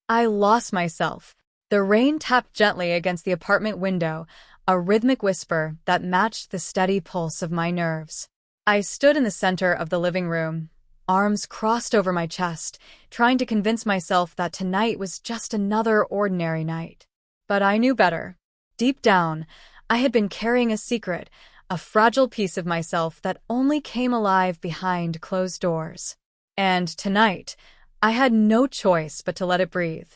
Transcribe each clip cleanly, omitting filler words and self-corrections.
I lost myself. The rain tapped gently against the apartment window, a rhythmic whisper that matched the steady pulse of my nerves. I stood in the center of the living room, arms crossed over my chest, trying to convince myself that tonight was just another ordinary night. But I knew better. Deep down, I had been carrying a secret, a fragile piece of myself that only came alive behind closed doors. And tonight, I had no choice but to let it breathe.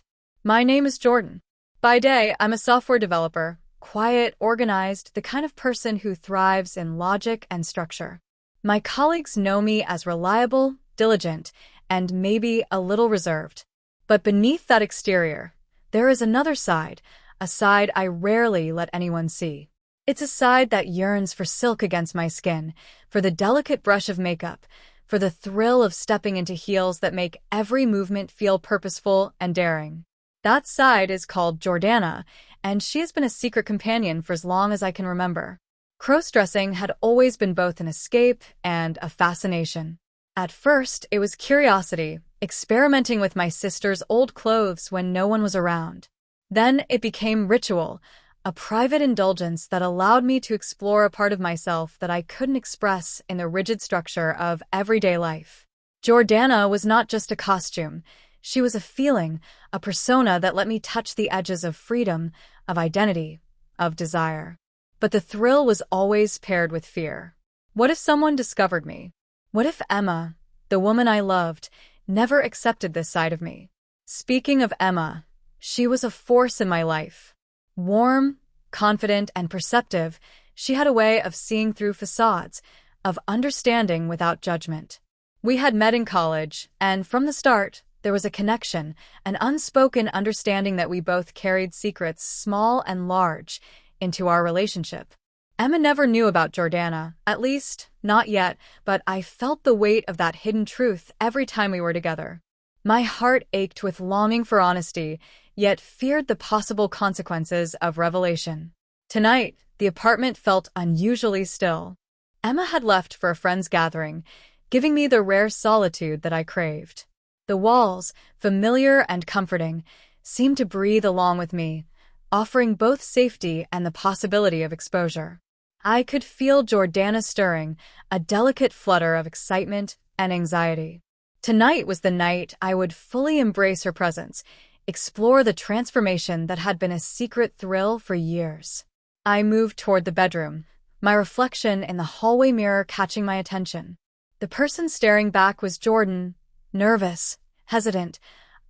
My name is Jordan. By day, I'm a software developer, quiet, organized, the kind of person who thrives in logic and structure. My colleagues know me as reliable, diligent, and maybe a little reserved. But beneath that exterior, there is another side, a side I rarely let anyone see. It's a side that yearns for silk against my skin, for the delicate brush of makeup, for the thrill of stepping into heels that make every movement feel purposeful and daring. That side is called Jordana, and she has been a secret companion for as long as I can remember. Crossdressing had always been both an escape and a fascination. At first, it was curiosity, experimenting with my sister's old clothes when no one was around. Then it became ritual, a private indulgence that allowed me to explore a part of myself that I couldn't express in the rigid structure of everyday life. Jordana was not just a costume. She was a feeling, a persona that let me touch the edges of freedom, of identity, of desire. But the thrill was always paired with fear. What if someone discovered me? What if Emma, the woman I loved, never accepted this side of me? Speaking of Emma, she was a force in my life. Warm, confident, and perceptive, she had a way of seeing through facades, of understanding without judgment. We had met in college, and from the start, there was a connection, an unspoken understanding that we both carried secrets, small and large, into our relationship. Emma never knew about Jordana, at least, not yet, but I felt the weight of that hidden truth every time we were together. My heart ached with longing for honesty, yet feared the possible consequences of revelation. Tonight, the apartment felt unusually still. Emma had left for a friend's gathering, giving me the rare solitude that I craved. The walls, familiar and comforting, seemed to breathe along with me, offering both safety and the possibility of exposure. I could feel Jordana stirring, a delicate flutter of excitement and anxiety. Tonight was the night I would fully embrace her presence, explore the transformation that had been a secret thrill for years. I moved toward the bedroom, my reflection in the hallway mirror catching my attention. The person staring back was Jordan, nervous, hesitant,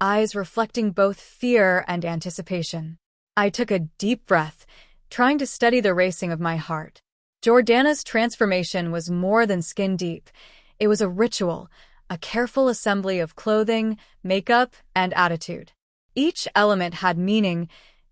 eyes reflecting both fear and anticipation. I took a deep breath, trying to steady the racing of my heart. Jordana's transformation was more than skin deep. It was a ritual, a careful assembly of clothing, makeup, and attitude. Each element had meaning,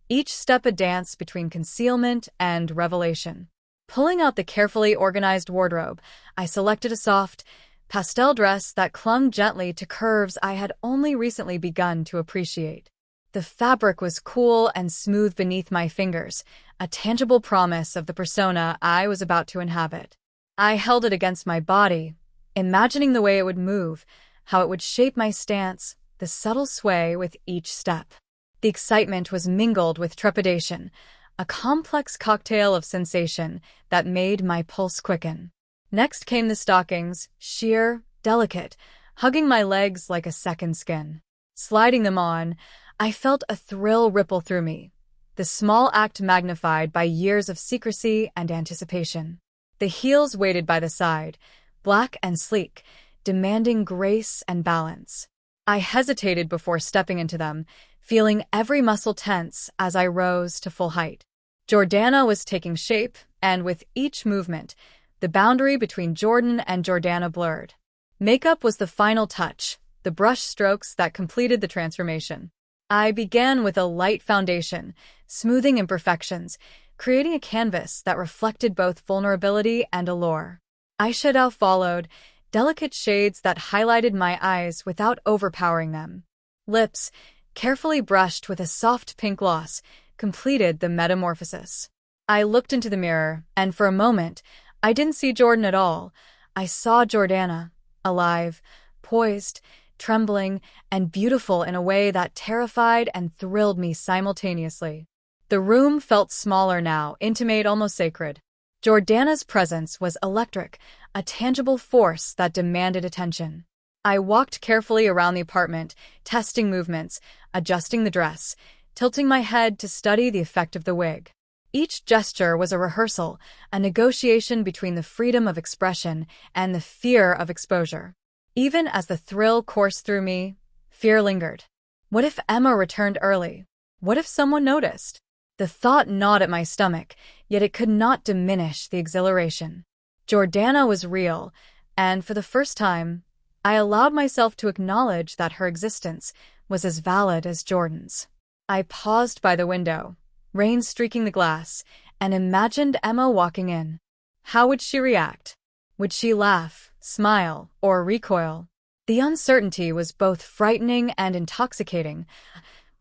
each step a dance between concealment and revelation. Pulling out the carefully organized wardrobe, I selected a soft, pastel dress that clung gently to curves I had only recently begun to appreciate. The fabric was cool and smooth beneath my fingers, a tangible promise of the persona I was about to inhabit. I held it against my body, imagining the way it would move, how it would shape my stance, the subtle sway with each step. The excitement was mingled with trepidation, a complex cocktail of sensation that made my pulse quicken. Next came the stockings, sheer, delicate, hugging my legs like a second skin. Sliding them on, I felt a thrill ripple through me, the small act magnified by years of secrecy and anticipation. The heels waited by the side, black and sleek, demanding grace and balance. I hesitated before stepping into them, feeling every muscle tense as I rose to full height. Jordana was taking shape, and with each movement, the boundary between Jordan and Jordana blurred. Makeup was the final touch, the brush strokes that completed the transformation. I began with a light foundation, smoothing imperfections, creating a canvas that reflected both vulnerability and allure. Eyeshadow followed, delicate shades that highlighted my eyes without overpowering them. Lips, carefully brushed with a soft pink gloss, completed the metamorphosis. I looked into the mirror, and for a moment, I didn't see Jordan at all. I saw Jordana, alive, poised, trembling, and beautiful in a way that terrified and thrilled me simultaneously. The room felt smaller now, intimate, almost sacred. Jordana's presence was electric, a tangible force that demanded attention. I walked carefully around the apartment, testing movements, adjusting the dress, tilting my head to study the effect of the wig. Each gesture was a rehearsal, a negotiation between the freedom of expression and the fear of exposure. Even as the thrill coursed through me, fear lingered. What if Emma returned early? What if someone noticed? The thought gnawed at my stomach, yet it could not diminish the exhilaration. Jordana was real, and for the first time, I allowed myself to acknowledge that her existence was as valid as Jordan's. I paused by the window, rain streaking the glass, and imagined Emma walking in. How would she react? Would she laugh, smile, or recoil? The uncertainty was both frightening and intoxicating,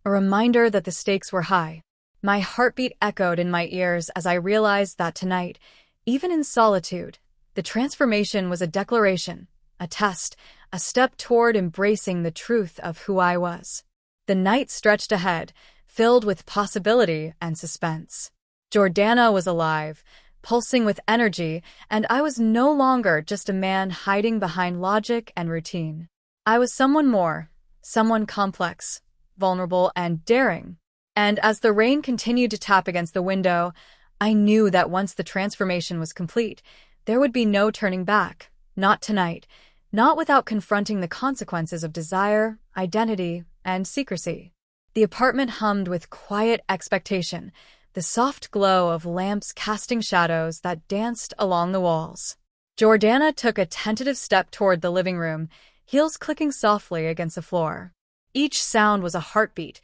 a reminder that the stakes were high. My heartbeat echoed in my ears as I realized that tonight, even in solitude, the transformation was a declaration, a test, a step toward embracing the truth of who I was. The night stretched ahead, filled with possibility and suspense. Jordana was alive, pulsing with energy, and I was no longer just a man hiding behind logic and routine. I was someone more, someone complex, vulnerable, and daring. And as the rain continued to tap against the window, I knew that once the transformation was complete, there would be no turning back. Not tonight, not without confronting the consequences of desire, identity, and secrecy. The apartment hummed with quiet expectation, the soft glow of lamps casting shadows that danced along the walls. Jordana took a tentative step toward the living room, heels clicking softly against the floor. Each sound was a heartbeat,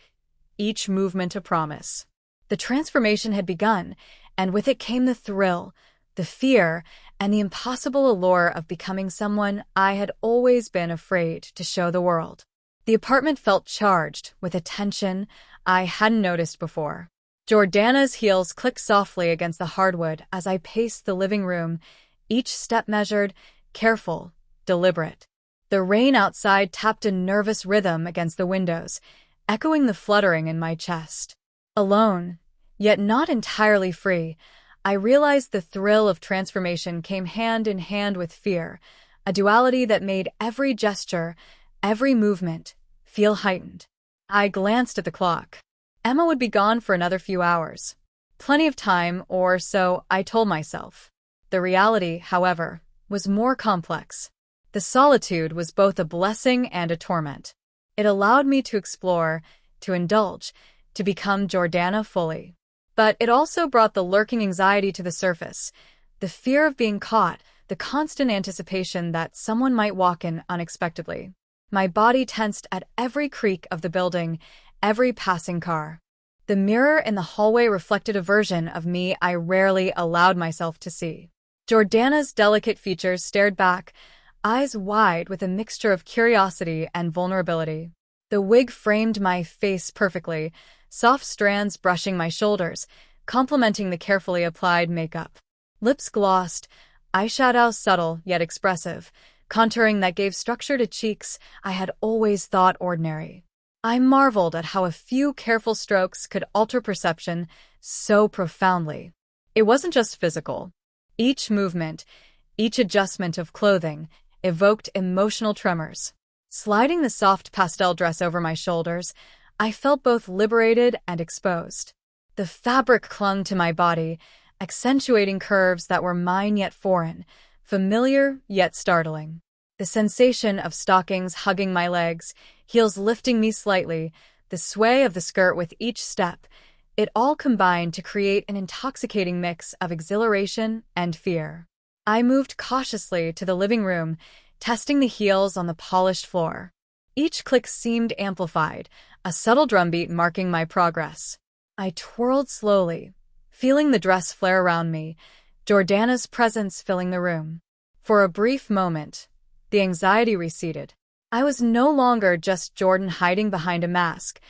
each movement a promise. The transformation had begun, and with it came the thrill, the fear, and the impossible allure of becoming someone I had always been afraid to show the world. The apartment felt charged with a tension I hadn't noticed before. Jordana's heels clicked softly against the hardwood as I paced the living room, each step measured, careful, deliberate. The rain outside tapped a nervous rhythm against the windows, echoing the fluttering in my chest. Alone, yet not entirely free, I realized the thrill of transformation came hand in hand with fear, a duality that made every gesture, every movement, feel heightened. I glanced at the clock. Emma would be gone for another few hours. Plenty of time, or so I told myself. The reality, however, was more complex. The solitude was both a blessing and a torment. It allowed me to explore, to indulge, to become Jordana fully. But it also brought the lurking anxiety to the surface, the fear of being caught, the constant anticipation that someone might walk in unexpectedly. My body tensed at every creak of the building, every passing car. The mirror in the hallway reflected a version of me I rarely allowed myself to see. Jordana's delicate features stared back, eyes wide with a mixture of curiosity and vulnerability. The wig framed my face perfectly, soft strands brushing my shoulders, complementing the carefully applied makeup. Lips glossed, eyeshadow subtle yet expressive, contouring that gave structure to cheeks I had always thought ordinary. I marveled at how a few careful strokes could alter perception so profoundly. It wasn't just physical. Each movement, each adjustment of clothing, evoked emotional tremors. Sliding the soft pastel dress over my shoulders, I felt both liberated and exposed. The fabric clung to my body, accentuating curves that were mine yet foreign, familiar yet startling. The sensation of stockings hugging my legs, heels lifting me slightly, the sway of the skirt with each step, it all combined to create an intoxicating mix of exhilaration and fear. I moved cautiously to the living room, testing the heels on the polished floor. Each click seemed amplified, a subtle drumbeat marking my progress. I twirled slowly, feeling the dress flare around me, Jordana's presence filling the room. For a brief moment, the anxiety receded. I was no longer just Jordan hiding behind a mask.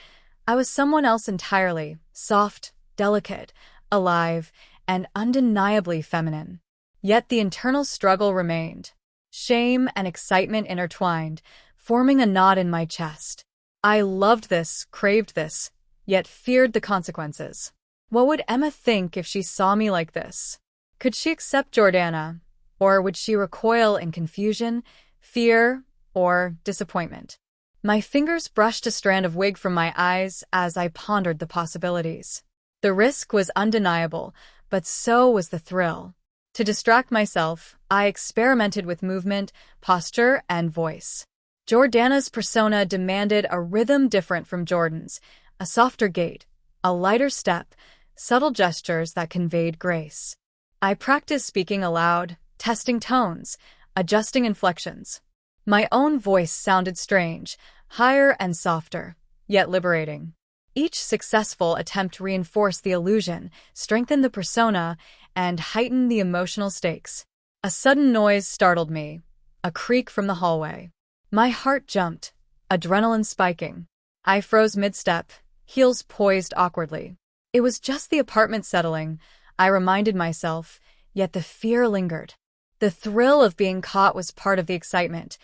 I was someone else entirely, soft, delicate, alive, and undeniably feminine. Yet the internal struggle remained. Shame and excitement intertwined, forming a knot in my chest. I loved this, craved this, yet feared the consequences. What would Emma think if she saw me like this? Could she accept Jordana, or would she recoil in confusion, fear, or disappointment? My fingers brushed a strand of wig from my eyes as I pondered the possibilities. The risk was undeniable, but so was the thrill. To distract myself, I experimented with movement, posture, and voice. Jordana's persona demanded a rhythm different from Jordan's, a softer gait, a lighter step, subtle gestures that conveyed grace. I practiced speaking aloud, testing tones, adjusting inflections. My own voice sounded strange, higher and softer, yet liberating. Each successful attempt reinforced the illusion, strengthened the persona, and heightened the emotional stakes. A sudden noise startled me, a creak from the hallway. My heart jumped, adrenaline spiking. I froze mid-step, heels poised awkwardly. It was just the apartment settling, I reminded myself, yet the fear lingered. The thrill of being caught was part of the excitement,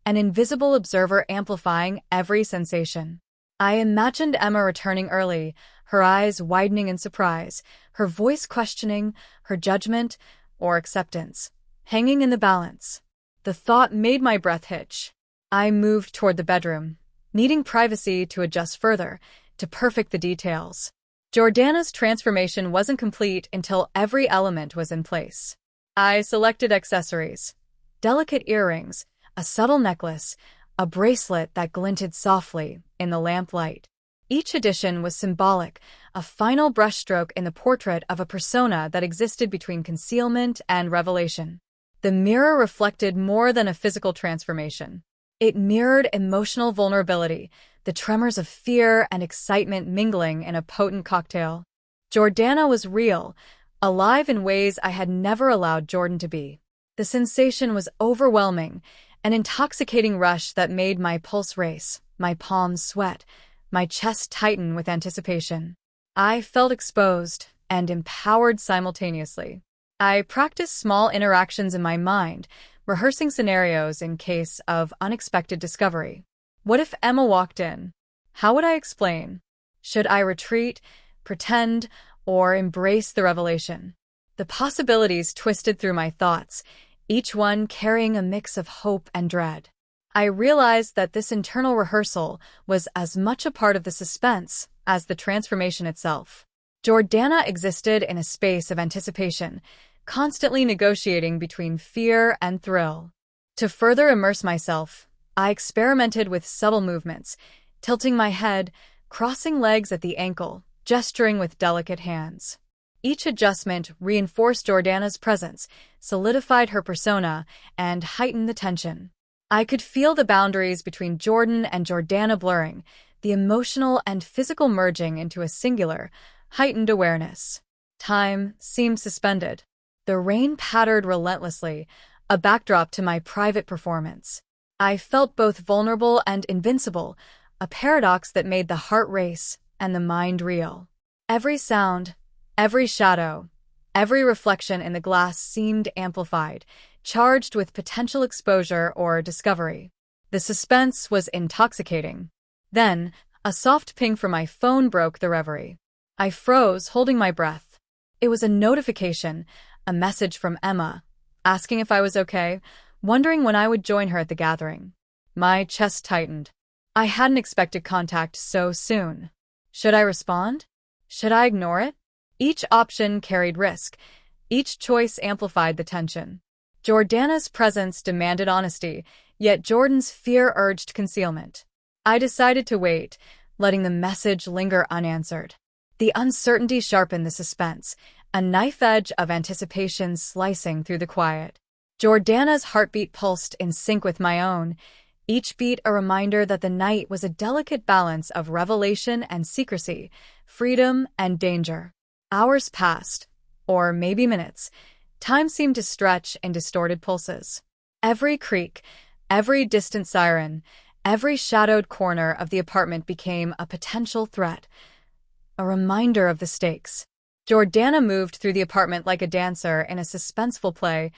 an invisible observer amplifying every sensation. I imagined Emma returning early, her eyes widening in surprise, her voice questioning her judgment or acceptance, hanging in the balance. The thought made my breath hitch. I moved toward the bedroom, needing privacy to adjust further, to perfect the details. Jordana's transformation wasn't complete until every element was in place. I selected accessories: delicate earrings, a subtle necklace, a bracelet that glinted softly in the lamplight. Each addition was symbolic, a final brushstroke in the portrait of a persona that existed between concealment and revelation. The mirror reflected more than a physical transformation. It mirrored emotional vulnerability, the tremors of fear and excitement mingling in a potent cocktail. Jordana was real, alive in ways I had never allowed Jordan to be. The sensation was overwhelming, an intoxicating rush that made my pulse race, my palms sweat, my chest tighten with anticipation. I felt exposed and empowered simultaneously. I practiced small interactions in my mind, rehearsing scenarios in case of unexpected discovery. What if Emma walked in? How would I explain? Should I retreat, pretend, or embrace the revelation? The possibilities twisted through my thoughts, each one carrying a mix of hope and dread. I realized that this internal rehearsal was as much a part of the suspense as the transformation itself. Jordana existed in a space of anticipation, constantly negotiating between fear and thrill. To further immerse myself, I experimented with subtle movements, tilting my head, crossing legs at the ankle, gesturing with delicate hands. Each adjustment reinforced Jordana's presence, solidified her persona, and heightened the tension. I could feel the boundaries between Jordan and Jordana blurring, the emotional and physical merging into a singular, heightened awareness. Time seemed suspended. The rain pattered relentlessly, a backdrop to my private performance. I felt both vulnerable and invincible, a paradox that made the heart race and the mind reel. Every sound, every shadow, every reflection in the glass seemed amplified, charged with potential exposure or discovery. The suspense was intoxicating. Then, a soft ping from my phone broke the reverie. I froze, holding my breath. It was a notification, a message from Emma, asking if I was okay, wondering when I would join her at the gathering. My chest tightened. I hadn't expected contact so soon. Should I respond? Should I ignore it? Each option carried risk. Each choice amplified the tension. Jordana's presence demanded honesty, yet Jordan's fear urged concealment. I decided to wait, letting the message linger unanswered. The uncertainty sharpened the suspense, a knife edge of anticipation slicing through the quiet. Jordana's heartbeat pulsed in sync with my own, each beat a reminder that the night was a delicate balance of revelation and secrecy, freedom and danger. Hours passed, or maybe minutes. Time seemed to stretch in distorted pulses. Every creak, every distant siren, every shadowed corner of the apartment became a potential threat, a reminder of the stakes. Jordana moved through the apartment like a dancer in a suspenseful play,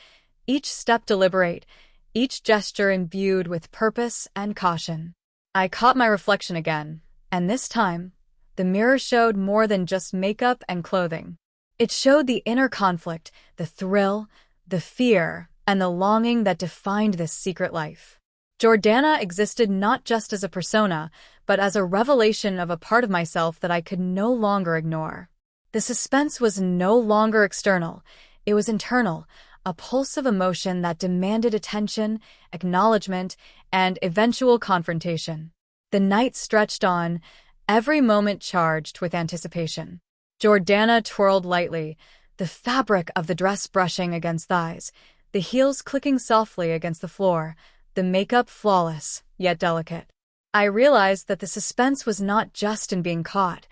each step deliberate, each gesture imbued with purpose and caution. I caught my reflection again, and this time, the mirror showed more than just makeup and clothing. It showed the inner conflict, the thrill, the fear, and the longing that defined this secret life. Jordana existed not just as a persona, but as a revelation of a part of myself that I could no longer ignore. The suspense was no longer external, it was internal, a pulse of emotion that demanded attention, acknowledgement, and eventual confrontation. The night stretched on, every moment charged with anticipation. Jordana twirled lightly, the fabric of the dress brushing against thighs, the heels clicking softly against the floor, the makeup flawless, yet delicate. I realized that the suspense was not just in being caught.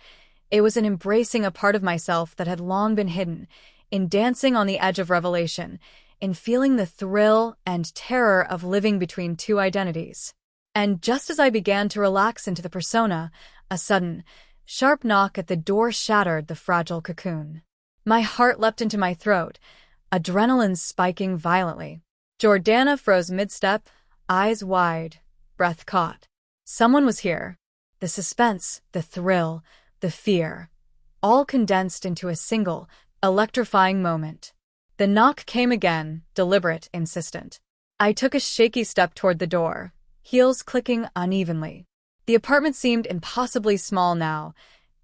It was in embracing a part of myself that had long been hidden, in dancing on the edge of revelation, in feeling the thrill and terror of living between two identities. And just as I began to relax into the persona, a sudden, sharp knock at the door shattered the fragile cocoon. My heart leapt into my throat, adrenaline spiking violently. Jordana froze mid-step, eyes wide, breath caught. Someone was here. The suspense, the thrill, the fear, all condensed into a single, electrifying moment. The knock came again, deliberate, insistent. I took a shaky step toward the door, heels clicking unevenly. The apartment seemed impossibly small now,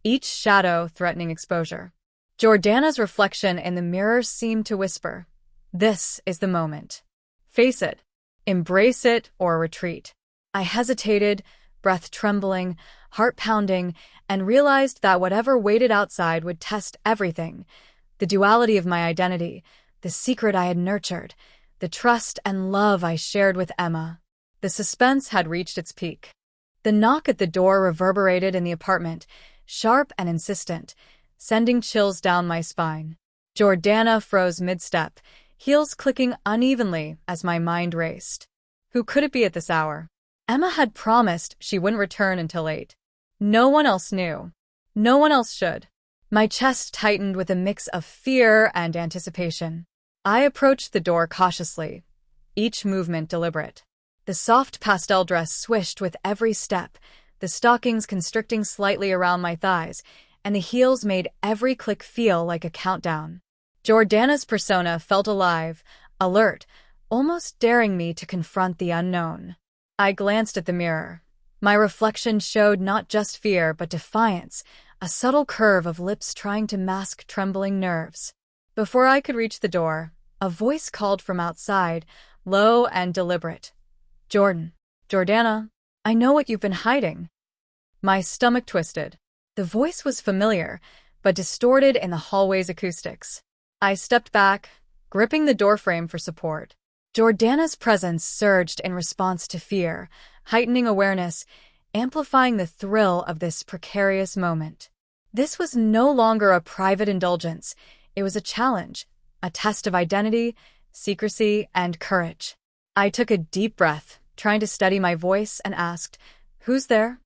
each shadow threatening exposure. Jordana's reflection in the mirror seemed to whisper, "This is the moment. Face it. Embrace it or retreat." I hesitated, breath trembling, heart pounding, and realized that whatever waited outside would test everything. The duality of my identity, the secret I had nurtured, the trust and love I shared with Emma. The suspense had reached its peak. The knock at the door reverberated in the apartment, sharp and insistent, sending chills down my spine. Jordana froze mid-step, heels clicking unevenly as my mind raced. Who could it be at this hour? Emma had promised she wouldn't return until 8. No one else knew. No one else should. My chest tightened with a mix of fear and anticipation. I approached the door cautiously, each movement deliberate. The soft pastel dress swished with every step, the stockings constricting slightly around my thighs, and the heels made every click feel like a countdown. Jordana's persona felt alive, alert, almost daring me to confront the unknown. I glanced at the mirror. My reflection showed not just fear but defiance, a subtle curve of lips trying to mask trembling nerves. Before I could reach the door, a voice called from outside, low and deliberate. Jordana, I know what you've been hiding." My stomach twisted. The voice was familiar, but distorted in the hallway's acoustics. I stepped back, gripping the doorframe for support. Jordana's presence surged in response to fear, heightening awareness, amplifying the thrill of this precarious moment. This was no longer a private indulgence. It was a challenge, a test of identity, secrecy, and courage. I took a deep breath, trying to steady my voice, and asked, "Who's there?"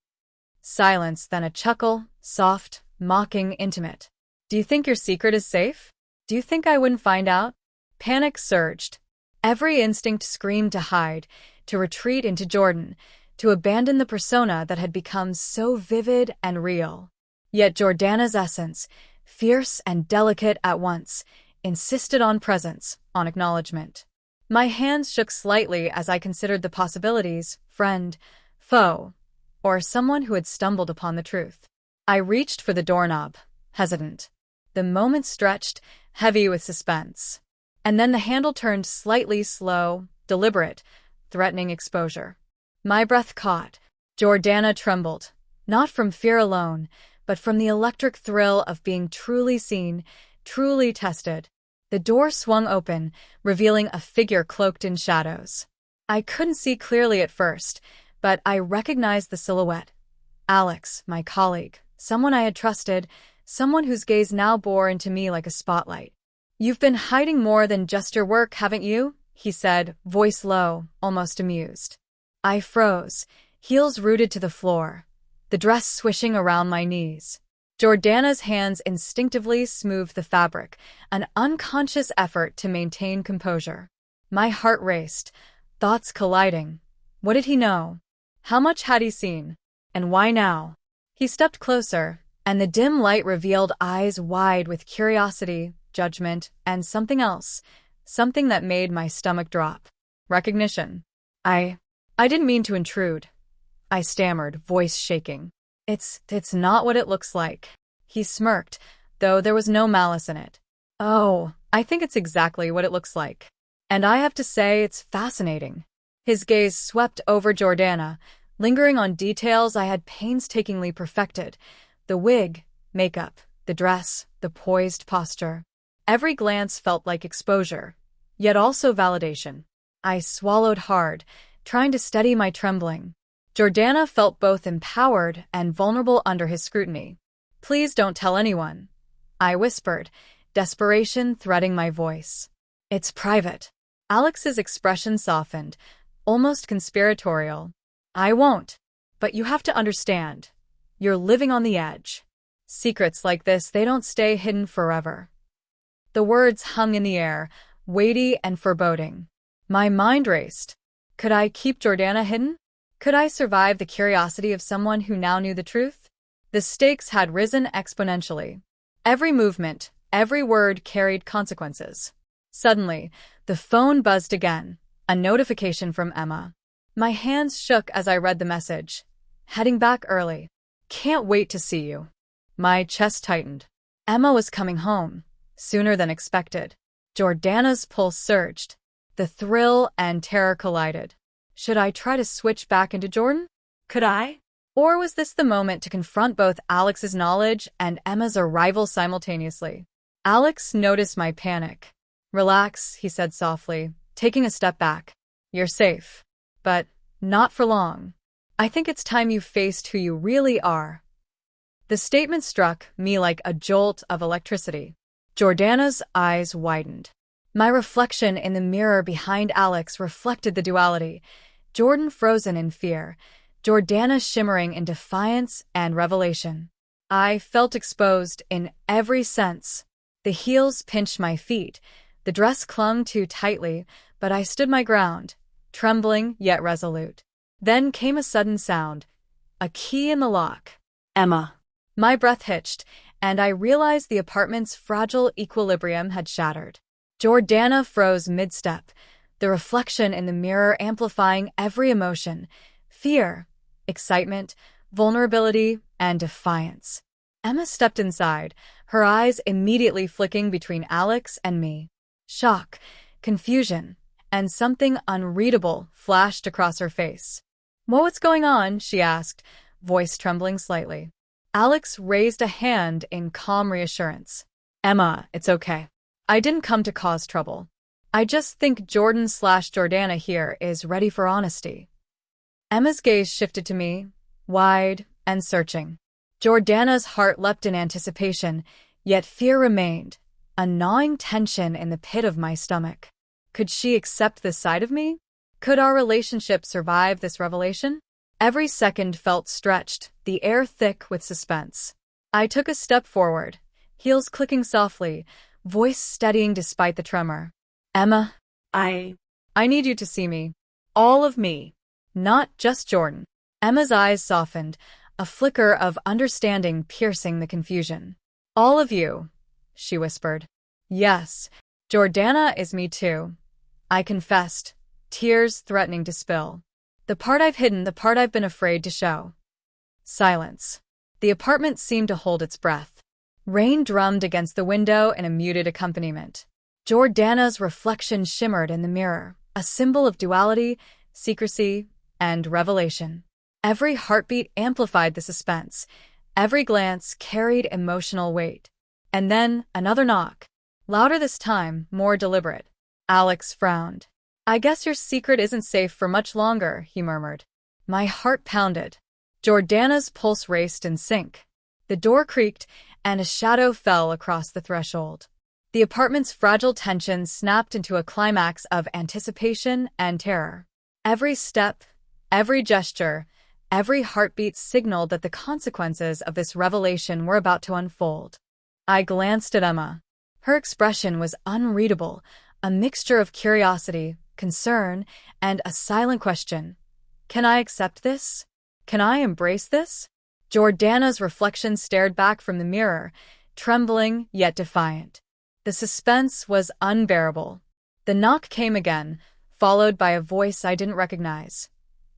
Silence, then a chuckle, soft, mocking, intimate. "Do you think your secret is safe? Do you think I wouldn't find out?" Panic surged. Every instinct screamed to hide, to retreat into Jordan, to abandon the persona that had become so vivid and real. Yet Jordana's essence, fierce and delicate at once, insisted on presence, on acknowledgement. My hands shook slightly as I considered the possibilities: friend, foe, or someone who had stumbled upon the truth. I reached for the doorknob, hesitant. The moment stretched, heavy with suspense. And then the handle turned slightly, slow, deliberate, threatening exposure. My breath caught. Jordana trembled, not from fear alone, but from the electric thrill of being truly seen, truly tested. The door swung open, revealing a figure cloaked in shadows. I couldn't see clearly at first, but I recognized the silhouette. Alex, my colleague, someone I had trusted, someone whose gaze now bore into me like a spotlight. "You've been hiding more than just your work, haven't you?" he said, voice low, almost amused. I froze, heels rooted to the floor, the dress swishing around my knees. Jordana's hands instinctively smoothed the fabric, an unconscious effort to maintain composure. My heart raced, Thoughts colliding. What did he know? How much had he seen? And why now? He stepped closer, and the dim light revealed eyes wide with curiosity, judgment, and something else. Something that made my stomach drop. Recognition. I didn't mean to intrude. I stammered, voice shaking. It's not what it looks like. He smirked, though there was no malice in it. Oh, I think it's exactly what it looks like. And I have to say it's fascinating. His gaze swept over Jordana, lingering on details I had painstakingly perfected. The wig, makeup, the dress, the poised posture. Every glance felt like exposure, yet also validation. I swallowed hard, trying to steady my trembling. Jordana felt both empowered and vulnerable under his scrutiny. Please don't tell anyone, I whispered, desperation threading my voice. It's private. Alex's expression softened, almost conspiratorial. I won't. But you have to understand. You're living on the edge. Secrets like this, they don't stay hidden forever. The words hung in the air, weighty and foreboding. My mind raced. Could I keep Jordana hidden? Could I survive the curiosity of someone who now knew the truth? The stakes had risen exponentially. Every movement, every word carried consequences. Suddenly, the phone buzzed again, a notification from Emma. My hands shook as I read the message. Heading back early. Can't wait to see you. My chest tightened. Emma was coming home, sooner than expected. Jordana's pulse surged. The thrill and terror collided. Should I try to switch back into Jordan? Could I? Or was this the moment to confront both Alex's knowledge and Emma's arrival simultaneously? Alex noticed my panic. Relax, he said softly, taking a step back. You're safe. But not for long. I think it's time you faced who you really are. The statement struck me like a jolt of electricity. Jordana's eyes widened. My reflection in the mirror behind Alex reflected the duality. Jordan frozen in fear, Jordana shimmering in defiance and revelation. I felt exposed in every sense. The heels pinched my feet. The dress clung too tightly, but I stood my ground, trembling yet resolute. Then came a sudden sound. A key in the lock. Emma. My breath hitched, and I realized the apartment's fragile equilibrium had shattered. Jordana froze mid-step, the reflection in the mirror amplifying every emotion: fear, excitement, vulnerability, and defiance. Emma stepped inside, her eyes immediately flicking between Alex and me. Shock, confusion, and something unreadable flashed across her face. What's going on? She asked, voice trembling slightly. Alex raised a hand in calm reassurance. Emma, it's okay. I didn't come to cause trouble. I just think Jordan/Jordana here is ready for honesty. Emma's gaze shifted to me, wide and searching. Jordana's heart leapt in anticipation, yet fear remained, a gnawing tension in the pit of my stomach. Could she accept this side of me? Could our relationship survive this revelation? Every second felt stretched, the air thick with suspense. I took a step forward, heels clicking softly, voice steadying despite the tremor. Emma, I need you to see me. All of me. Not just Jordan. Emma's eyes softened, a flicker of understanding piercing the confusion. All of you, she whispered. Yes, Jordana is me too. I confessed, tears threatening to spill. The part I've hidden, the part I've been afraid to show. Silence. The apartment seemed to hold its breath. Rain drummed against the window in a muted accompaniment. Jordana's reflection shimmered in the mirror, a symbol of duality, secrecy, and revelation. Every heartbeat amplified the suspense. Every glance carried emotional weight. And then another knock. Louder this time, more deliberate. Alex frowned. I guess your secret isn't safe for much longer, he murmured. My heart pounded. Jordana's pulse raced in sync. The door creaked, and a shadow fell across the threshold. The apartment's fragile tension snapped into a climax of anticipation and terror. Every step, every gesture, every heartbeat signaled that the consequences of this revelation were about to unfold. I glanced at Emma. Her expression was unreadable, a mixture of curiosity, concern, and a silent question. Can I accept this? Can I embrace this? Jordana's reflection stared back from the mirror, trembling yet defiant. The suspense was unbearable. The knock came again, followed by a voice I didn't recognize.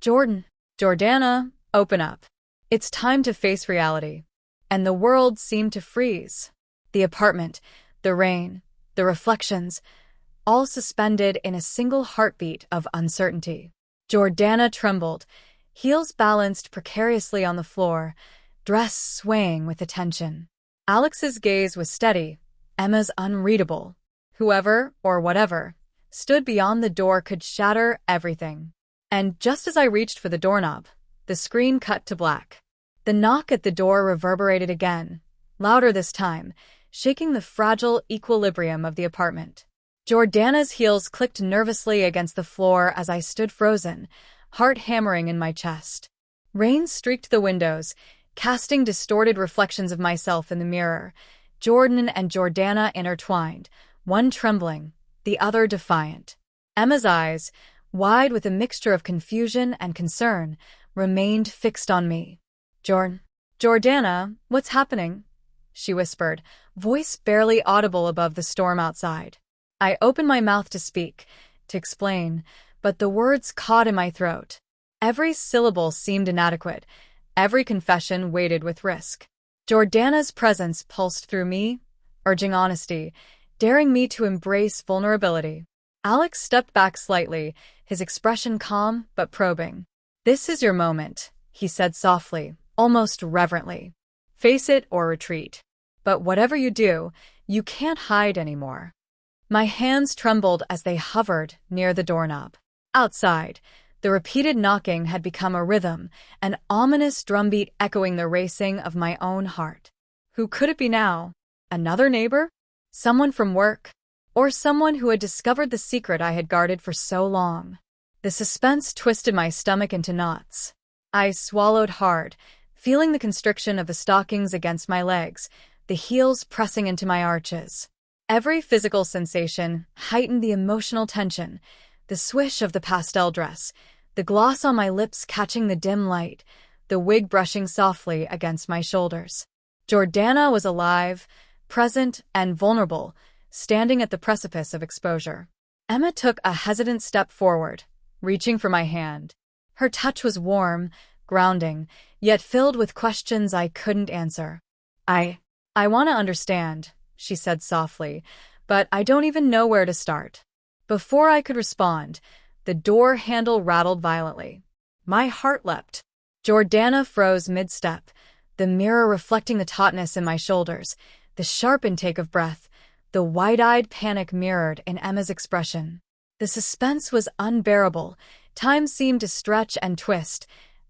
Jordana, open up. It's time to face reality. And the world seemed to freeze. The apartment, the rain, the reflections, all suspended in a single heartbeat of uncertainty. Jordana trembled, heels balanced precariously on the floor, dress swaying with attention. Alex's gaze was steady, Emma's unreadable. Whoever, or whatever, stood beyond the door could shatter everything. And just as I reached for the doorknob, the screen cut to black. The knock at the door reverberated again, louder this time, shaking the fragile equilibrium of the apartment. Jordana's heels clicked nervously against the floor as I stood frozen, heart hammering in my chest. Rain streaked the windows, casting distorted reflections of myself in the mirror. Jordan and Jordana intertwined, one trembling, the other defiant. Emma's eyes, wide with a mixture of confusion and concern, remained fixed on me. Jordana, what's happening? She whispered, voice barely audible above the storm outside. I opened my mouth to speak, to explain, but the words caught in my throat. Every syllable seemed inadequate, every confession weighted with risk. Jordana's presence pulsed through me, urging honesty, daring me to embrace vulnerability. Alex stepped back slightly, his expression calm but probing. This is your moment, he said softly, almost reverently. Face it or retreat. But whatever you do, you can't hide anymore. My hands trembled as they hovered near the doorknob. Outside, the repeated knocking had become a rhythm, an ominous drumbeat echoing the racing of my own heart. Who could it be now? Another neighbor? Someone from work? Or someone who had discovered the secret I had guarded for so long? The suspense twisted my stomach into knots. I swallowed hard, feeling the constriction of the stockings against my legs, the heels pressing into my arches. Every physical sensation heightened the emotional tension, the swish of the pastel dress, the gloss on my lips catching the dim light, the wig brushing softly against my shoulders. Jordana was alive, present, and vulnerable, standing at the precipice of exposure. Emma took a hesitant step forward, reaching for my hand. Her touch was warm, grounding, yet filled with questions I couldn't answer. I want to understand, she said softly, but I don't even know where to start. Before I could respond, the door handle rattled violently. My heart leapt. Jordana froze mid-step, the mirror reflecting the tautness in my shoulders, the sharp intake of breath, the wide-eyed panic mirrored in Emma's expression. The suspense was unbearable. Time seemed to stretch and twist,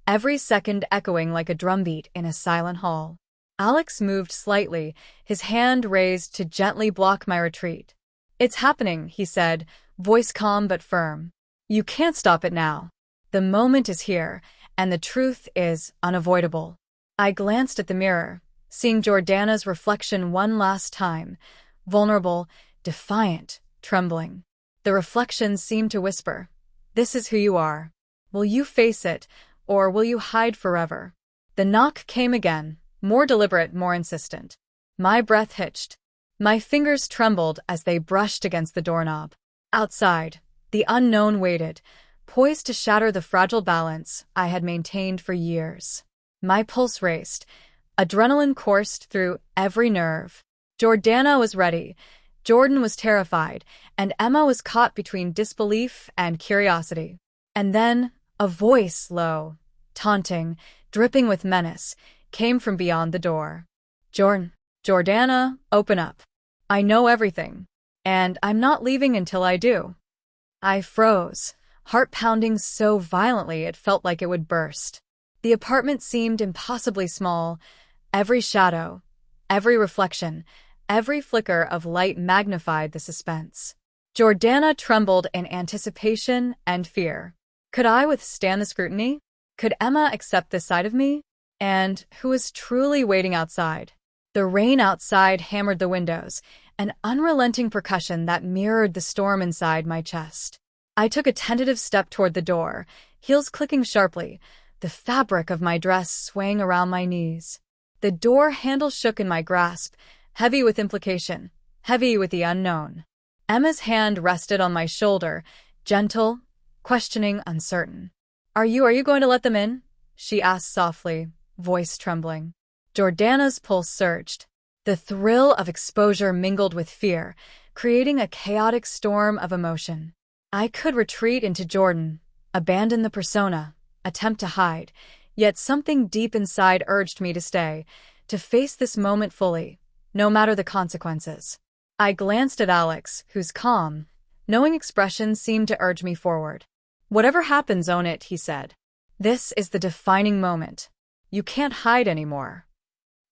every second echoing like a drumbeat in a silent hall. Alex moved slightly, his hand raised to gently block my retreat. It's happening, he said, voice calm but firm. You can't stop it now. The moment is here, and the truth is unavoidable. I glanced at the mirror, seeing Jordana's reflection one last time, vulnerable, defiant, trembling. The reflection seemed to whisper, "This is who you are. Will you face it, or will you hide forever?" The knock came again, more deliberate, more insistent. My breath hitched. My fingers trembled as they brushed against the doorknob. Outside, the unknown waited, poised to shatter the fragile balance I had maintained for years. My pulse raced. Adrenaline coursed through every nerve. Jordana was ready. Jordan was terrified, and Emma was caught between disbelief and curiosity. And then, a voice, low, taunting, dripping with menace, came from beyond the door. Jordana, open up. I know everything, and I'm not leaving until I do." I froze, heart pounding so violently it felt like it would burst. The apartment seemed impossibly small. Every shadow, every reflection, every flicker of light magnified the suspense. Jordana trembled in anticipation and fear. Could I withstand the scrutiny? Could Emma accept this side of me? And who was truly waiting outside? The rain outside hammered the windows, an unrelenting percussion that mirrored the storm inside my chest. I took a tentative step toward the door, heels clicking sharply, the fabric of my dress swaying around my knees. The door handle shook in my grasp, heavy with implication, heavy with the unknown. Emma's hand rested on my shoulder, gentle, questioning, uncertain. Are you going to let them in? She asked softly, voice trembling. Jordana's pulse surged. The thrill of exposure mingled with fear, creating a chaotic storm of emotion. I could retreat into Jordan, abandon the persona, attempt to hide, yet something deep inside urged me to stay, to face this moment fully, no matter the consequences. I glanced at Alex, whose calm, knowing expression seemed to urge me forward. Whatever happens, own it, he said. This is the defining moment. You can't hide anymore.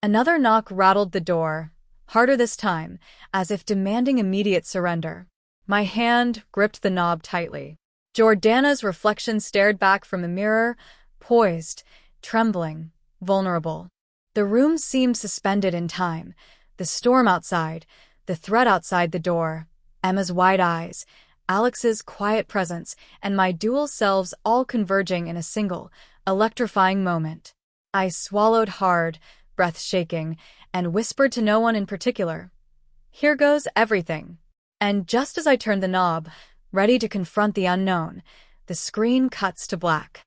Another knock rattled the door, harder this time, as if demanding immediate surrender. My hand gripped the knob tightly. Jordana's reflection stared back from a mirror, poised, trembling, vulnerable. The room seemed suspended in time. The storm outside, the threat outside the door, Emma's wide eyes, Alex's quiet presence, and my dual selves all converging in a single, electrifying moment. I swallowed hard, breath shaking, and whispered to no one in particular. Here goes everything. And just as I turned the knob, ready to confront the unknown, the screen cuts to black.